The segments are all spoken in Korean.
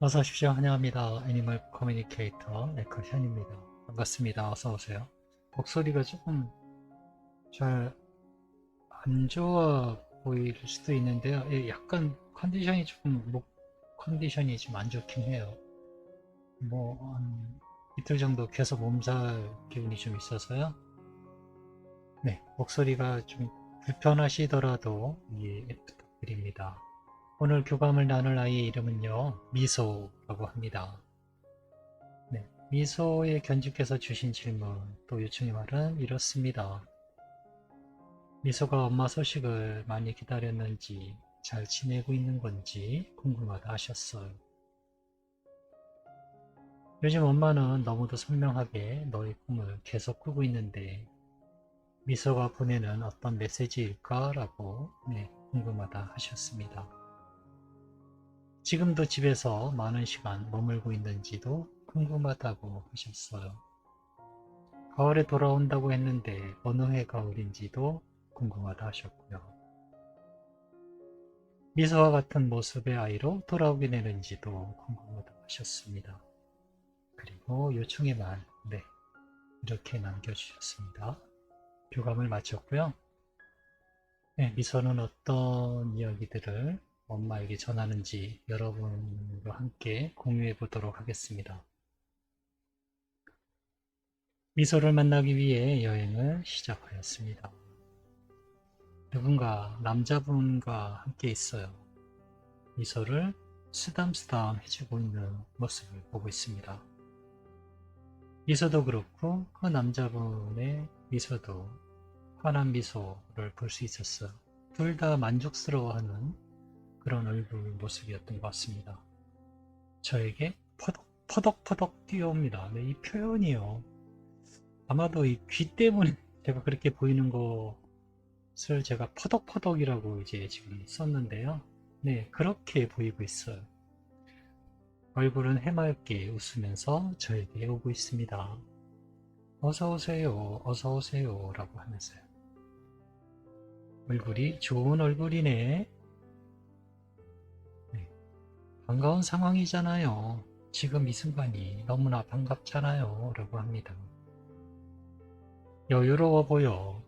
어서 오십시오. 환영합니다. 애니멀 커뮤니케이터 에커션입니다. 반갑습니다. 어서 오세요. 목소리가 조금 잘 안 좋아 보일 수도 있는데요. 약간 컨디션이 조금, 목 컨디션이 좀 안 좋긴 해요. 한 이틀 정도 계속 몸살 기운이 좀 있어서요. 네, 목소리가 좀 불편하시더라도 이해 부탁드립니다. 오늘 교감을 나눌 아이의 이름은요, 미소라고 합니다. 네, 미소의 견주께서 주신 질문, 또 요청의 말은 이렇습니다. 미소가 엄마 소식을 많이 기다렸는지, 잘 지내고 있는 건지 궁금하다 하셨어요. 요즘 엄마는 너무도 선명하게 너의 꿈을 계속 꾸고 있는데, 미소가 보내는 어떤 메시지일까? 라고 궁금하다 하셨습니다. 지금도 집에서 많은 시간 머물고 있는지도 궁금하다고 하셨어요. 가을에 돌아온다고 했는데 어느 해 가을인지도 궁금하다 하셨고요. 미소와 같은 모습의 아이로 돌아오게 되는지도 궁금하다 하셨습니다. 그리고 요청의 말, 이렇게 남겨주셨습니다. 교감을 마쳤고요. 미소는 어떤 이야기들을 엄마에게 전하는지 여러분과 함께 공유해 보도록 하겠습니다. 미소를 만나기 위해 여행을 시작하였습니다. 누군가 남자분과 함께 있어요. 미소를 쓰담쓰담 해주고 있는 모습을 보고 있습니다. 미소도 그렇고 그 남자분의 미소도 환한 미소를 볼 수 있었어요. 둘 다 만족스러워하는 그런 얼굴 모습이었던 것 같습니다. 저에게 퍼덕퍼덕 뛰어옵니다. 이 표현이요. 아마도 이 귀 때문에 제가 그렇게 보이는 것을 제가 퍼덕퍼덕이라고 이제 지금 썼는데요. 그렇게 보이고 있어요. 얼굴은 해맑게 웃으면서 저에게 오고 있습니다. 어서오세요, 어서오세요 라고 하면서요. 얼굴이 좋은 얼굴이네. 반가운 상황이잖아요. 지금 이 순간이 너무나 반갑잖아요 라고 합니다. 여유로워 보여.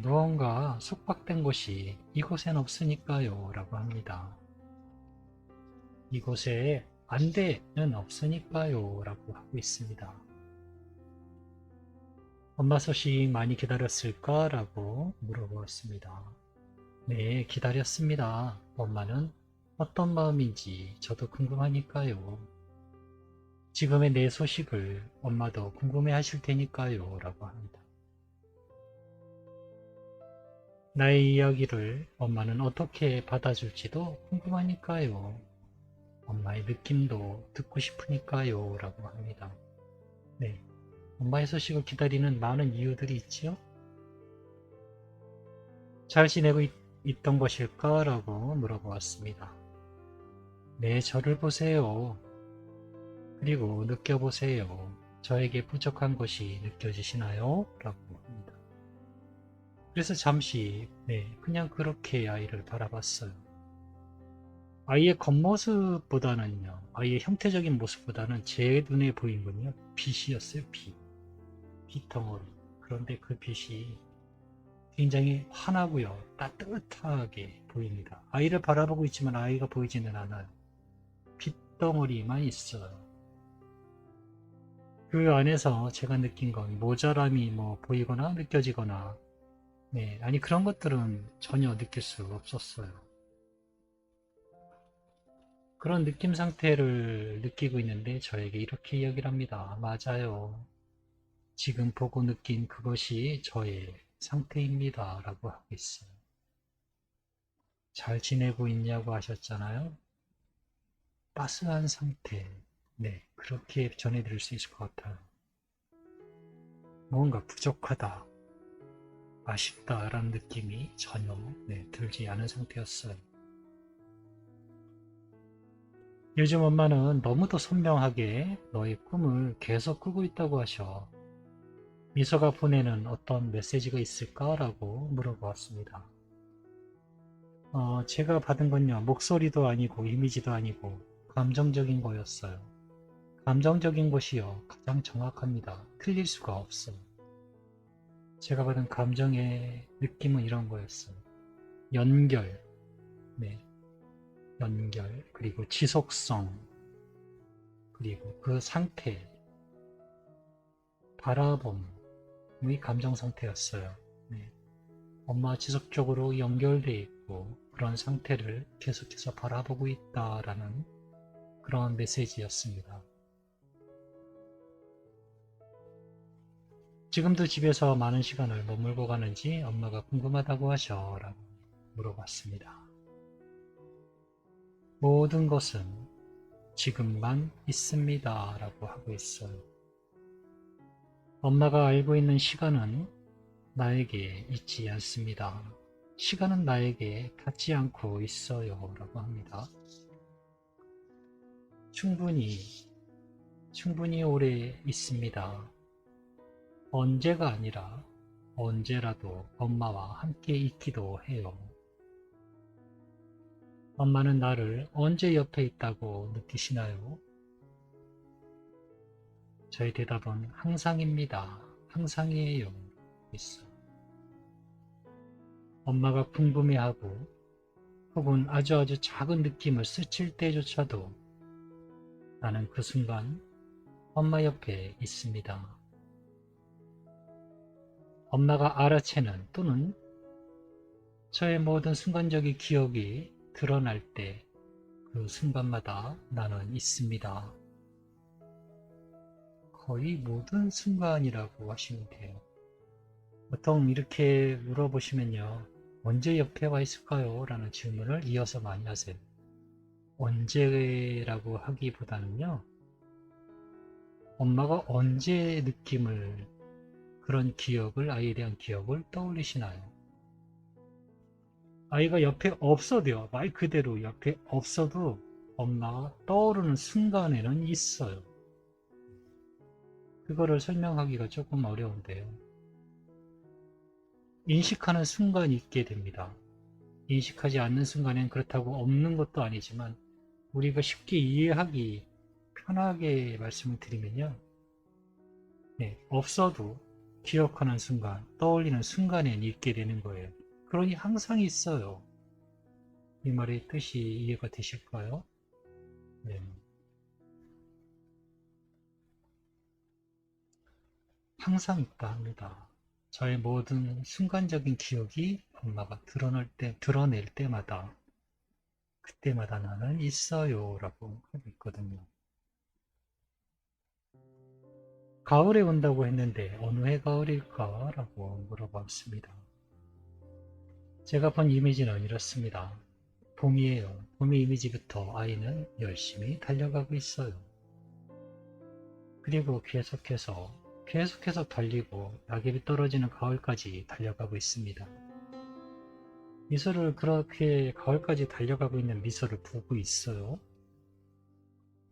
무언가 속박된 곳이 이곳엔 없으니까요 라고 합니다. 이곳에 안대는 없으니까요 라고 하고 있습니다. 엄마 소식 많이 기다렸을까? 라고 물어보았습니다. 네, 기다렸습니다. 엄마는 어떤 마음인지 저도 궁금하니까요. 지금의 내 소식을 엄마도 궁금해 하실 테니까요 라고 합니다. 나의 이야기를 엄마는 어떻게 받아줄지도 궁금하니까요. 엄마의 느낌도 듣고 싶으니까요 라고 합니다. 엄마의 소식을 기다리는 많은 이유들이 있지요? 잘 지내고 있던 것일까? 라고 물어보았습니다. 저를 보세요. 그리고 느껴보세요. 저에게 부족한 것이 느껴지시나요? 라고 합니다. 그래서 잠시 그냥 그렇게 아이를 바라봤어요. 아이의 겉모습보다는요, 아이의 형태적인 모습보다는 제 눈에 보인 건요, 빛이었어요. 빛덩어리. 그런데 그 빛이 굉장히 환하고요, 따뜻하게 보입니다. 아이를 바라보고 있지만 아이가 보이지는 않아요. 빛덩어리만 있어요. 그 안에서 제가 느낀 건 모자람이 보이거나 느껴지거나 아니 그런 것들은 전혀 느낄 수 없었어요. 그런 느낌 상태를 느끼고 있는데 저에게 이렇게 이야기를 합니다. 맞아요. 지금 보고 느낀 그것이 저의 상태입니다. 라고 하고 있어요. 잘 지내고 있냐고 하셨잖아요. 따스한 상태. 그렇게 전해드릴 수 있을 것 같아요. 뭔가 부족하다, 아쉽다라는 느낌이 전혀 들지 않은 상태였어요. 요즘 엄마는 너무도 선명하게 너의 꿈을 계속 꾸고 있다고 하셔. 미소가 보내는 어떤 메시지가 있을까? 라고 물어보았습니다. 제가 받은 건요, 목소리도 아니고 이미지도 아니고 감정적인 거였어요. 감정적인 것이요. 가장 정확합니다. 틀릴 수가 없어요. 제가 받은 감정의 느낌은 이런 거였어요. 연결, 네, 연결, 그리고 지속성, 그리고 그 상태, 바라봄의 감정 상태였어요. 네. 엄마와 지속적으로 연결돼 있고 그런 상태를 계속해서 바라보고 있다라는 그런 메시지였습니다. 지금도 집에서 많은 시간을 머물고 가는지 엄마가 궁금하다고 하셔 라고 물어봤습니다. 모든 것은 지금만 있습니다 라고 하고 있어요. 엄마가 알고 있는 시간은 나에게 있지 않습니다. 시간은 나에게 닿지 않고 있어요 라고 합니다. 충분히 오래 있습니다. 언제가 아니라 언제라도 엄마와 함께 있기도 해요. 엄마는 나를 언제 옆에 있다고 느끼시나요? 저의 대답은 항상입니다. 항상이에요. 있어. 엄마가 궁금해하고 혹은 아주 작은 느낌을 스칠 때조차도 나는 그 순간 엄마 옆에 있습니다. 엄마가 알아채는 또는 저의 모든 순간적인 기억이 드러날 때 그 순간마다 나는 있습니다. 거의 모든 순간이라고 하시면 돼요. 보통 이렇게 물어보시면요. 언제 옆에 와 있을까요? 라는 질문을 이어서 많이 하세요. 언제라고 하기보다는요. 엄마가 언제 느낌을, 그런 기억을, 아이에 대한 기억을 떠올리시나요? 아이가 옆에 없어도요. 말 그대로 옆에 없어도 엄마가 떠오르는 순간에는 있어요. 그거를 설명하기가 조금 어려운데요. 인식하는 순간이 있게 됩니다. 인식하지 않는 순간엔 그렇다고 없는 것도 아니지만 우리가 쉽게 이해하기 편하게 말씀을 드리면요. 네, 없어도 기억하는 순간, 떠올리는 순간엔 있게 되는 거예요. 그러니 항상 있어요. 이 말의 뜻이 이해가 되실까요? 네. 항상 있다 합니다. 저의 모든 순간적인 기억이 엄마가 드러낼 때마다, 그때마다 나는 있어요. 라고 하고 있거든요. 가을에 온다고 했는데 어느 해 가을일까? 라고 물어봤습니다. 제가 본 이미지는 이렇습니다. 봄이에요. 봄의 이미지부터 아이는 열심히 달려가고 있어요. 그리고 계속해서 달리고 낙엽이 떨어지는 가을까지 달려가고 있습니다. 미소를 그렇게 가을까지 달려가고 있는 미소를 보고 있어요.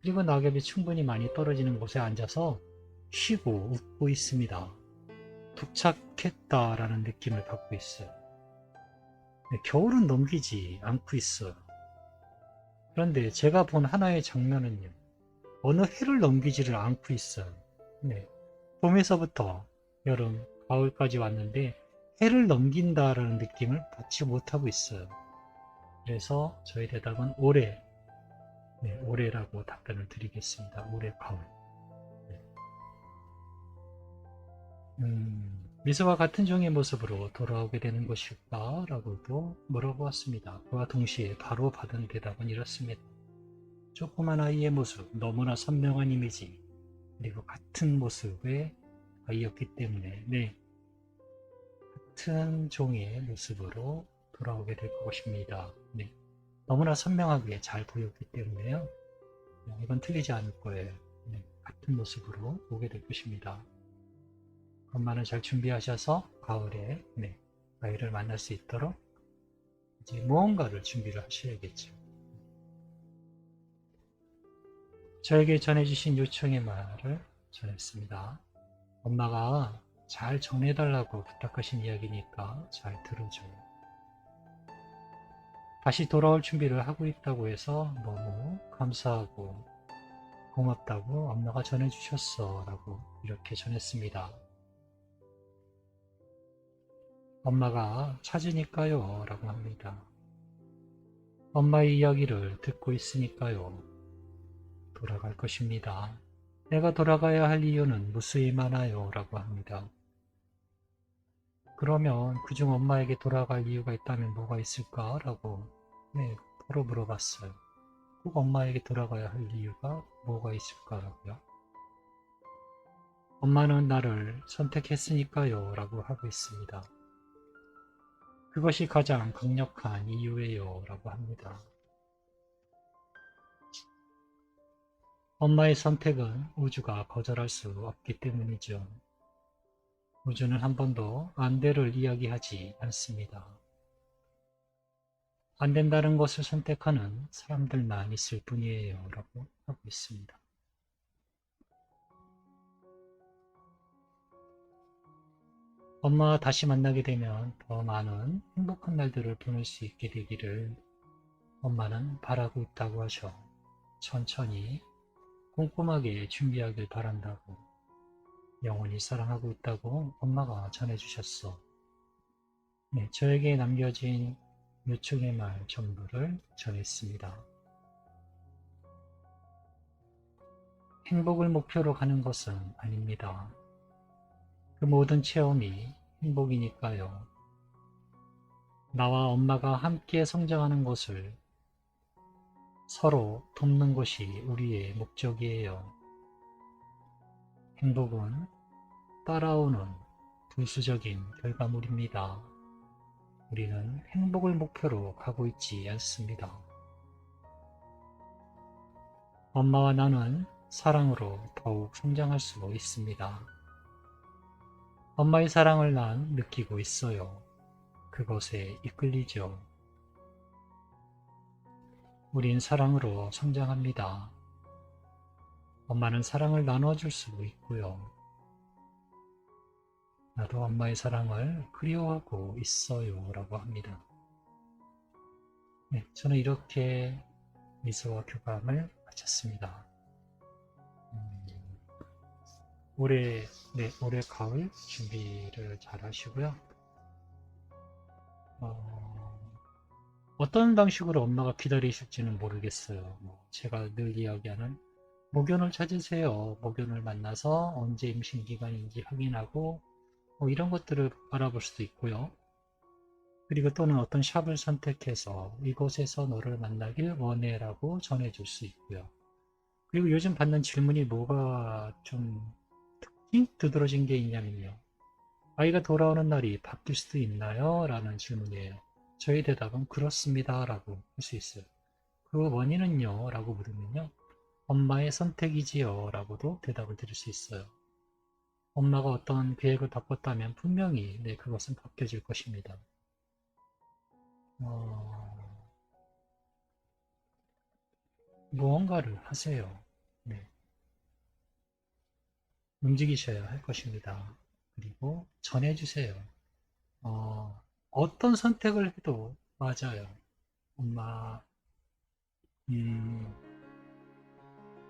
그리고 낙엽이 충분히 많이 떨어지는 곳에 앉아서 쉬고 웃고 있습니다. 도착했다라는 느낌을 받고 있어요. 겨울은 넘기지 않고 있어요. 그런데 제가 본 하나의 장면은요. 어느 해를 넘기지를 않고 있어요. 네. 봄에서부터 여름, 가을까지 왔는데 해를 넘긴다라는 느낌을 받지 못하고 있어요. 그래서 저희 대답은 올해, 네, 올해라고 답변을 드리겠습니다. 올해 가을. 네. 미소와 같은 종의 모습으로 돌아오게 되는 것일까? 라고도 물어보았습니다. 그와 동시에 바로 받은 대답은 이렇습니다. 조그만 아이의 모습, 너무나 선명한 이미지, 그리고 같은 모습의 아이였기 때문에, 네, 같은 종의 모습으로 돌아오게 될 것입니다. 네, 너무나 선명하게 잘 보였기 때문에요. 이건 틀리지 않을 거예요. 네, 같은 모습으로 오게 될 것입니다. 엄마는 잘 준비하셔서 가을에 네, 아이를 만날 수 있도록 이제 무언가를 준비를 하셔야겠죠. 저에게 전해주신 요청의 말을 전했습니다. 엄마가 잘 전해달라고 부탁하신 이야기니까 잘 들어줘요. 다시 돌아올 준비를 하고 있다고 해서 너무 감사하고 고맙다고 엄마가 전해주셨어 라고 이렇게 전했습니다. 엄마가 찾으니까요 라고 합니다. 엄마의 이야기를 듣고 있으니까요. 돌아갈 것입니다. 내가 돌아가야 할 이유는 무수히 많아요 라고 합니다. 그러면 그중 엄마에게 돌아갈 이유가 있다면 뭐가 있을까? 라고 바로 물어봤어요. 꼭 엄마에게 돌아가야 할 이유가 뭐가 있을까라고요? 엄마는 나를 선택했으니까요 라고 하고 있습니다. 그것이 가장 강력한 이유예요 라고 합니다. 엄마의 선택은 우주가 거절할 수 없기 때문이죠. 우주는 한 번도 안돼를 이야기하지 않습니다. 안 된다는 것을 선택하는 사람들만 있을 뿐이에요 라고 하고 있습니다. 엄마와 다시 만나게 되면 더 많은 행복한 날들을 보낼 수 있게 되기를 엄마는 바라고 있다고 하셔. 천천히 꼼꼼하게 준비하길 바란다고, 영원히 사랑하고 있다고 엄마가 전해주셨어. 저에게 남겨진 요청의 말 전부를 전했습니다. 행복을 목표로 가는 것은 아닙니다. 그 모든 체험이 행복이니까요. 나와 엄마가 함께 성장하는 것을 서로 돕는 것이 우리의 목적이에요. 행복은 따라오는 부수적인 결과물입니다. 우리는 행복을 목표로 가고 있지 않습니다. 엄마와 나는 사랑으로 더욱 성장할 수 있습니다. 엄마의 사랑을 난 느끼고 있어요. 그것에 이끌리죠. 우린 사랑으로 성장합니다. 엄마는 사랑을 나눠줄 수 있고요. 나도 엄마의 사랑을 그리워하고 있어요 라고 합니다. 저는 이렇게 미소와 교감을 마쳤습니다. 올해 가을 준비를 잘 하시고요. 어떤 방식으로 엄마가 기다리실지는 모르겠어요. 제가 늘 이야기하는 목욕을 찾으세요. 목욕을 만나서 언제 임신 기간인지 확인하고 이런 것들을 알아볼 수도 있고요. 그리고 또는 어떤 샵을 선택해서 이곳에서 너를 만나길 원해 라고 전해줄 수 있고요. 그리고 요즘 받는 질문이 뭐가 좀 두드러진 게 있냐면요. 아이가 돌아오는 날이 바뀔 수도 있나요? 라는 질문이에요. 저의 대답은 그렇습니다 라고 할 수 있어요. 그 원인은요? 라고 물으면요. 엄마의 선택이지요 라고도 대답을 드릴 수 있어요. 엄마가 어떤 계획을 바꿨다면 분명히 그것은 바뀌어질 것입니다. 무언가를 하세요. 움직이셔야 할 것입니다. 그리고 전해주세요. 어떤 선택을 해도 맞아요. 엄마,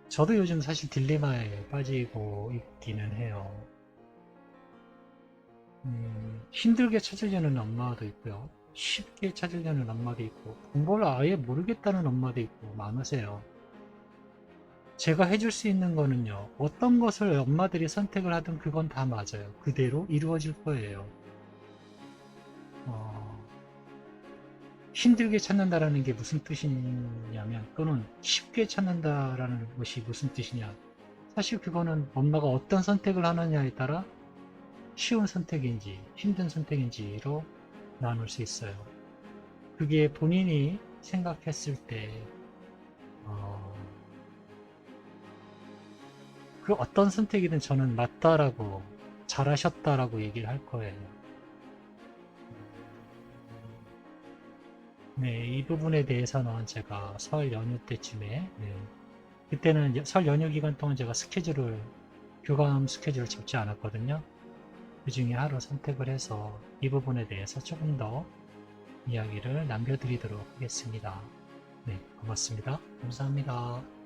저도 요즘 사실 딜레마에 빠지고 있기는 해요. 힘들게 찾으려는 엄마도 있고요. 쉽게 찾으려는 엄마도 있고, 방법을 아예 모르겠다는 엄마도 있고, 많으세요. 제가 해줄 수 있는 거는요, 어떤 것을 엄마들이 선택을 하든 그건 다 맞아요. 그대로 이루어질 거예요. 힘들게 찾는다라는 게 무슨 뜻이냐면, 또는 쉽게 찾는다라는 것이 무슨 뜻이냐. 사실 그거는 엄마가 어떤 선택을 하느냐에 따라 쉬운 선택인지 힘든 선택인지로 나눌 수 있어요. 그게 본인이 생각했을 때, 그 어떤 선택이든 저는 맞다라고, 잘하셨다라고 얘기를 할 거예요. 이 부분에 대해서는 제가 설 연휴 때쯤에, 그때는 설 연휴 기간 동안 제가 교감 스케줄을 잡지 않았거든요. 그 중에 하루 선택을 해서 이 부분에 대해서 조금 더 이야기를 남겨드리도록 하겠습니다. 네, 고맙습니다. 감사합니다.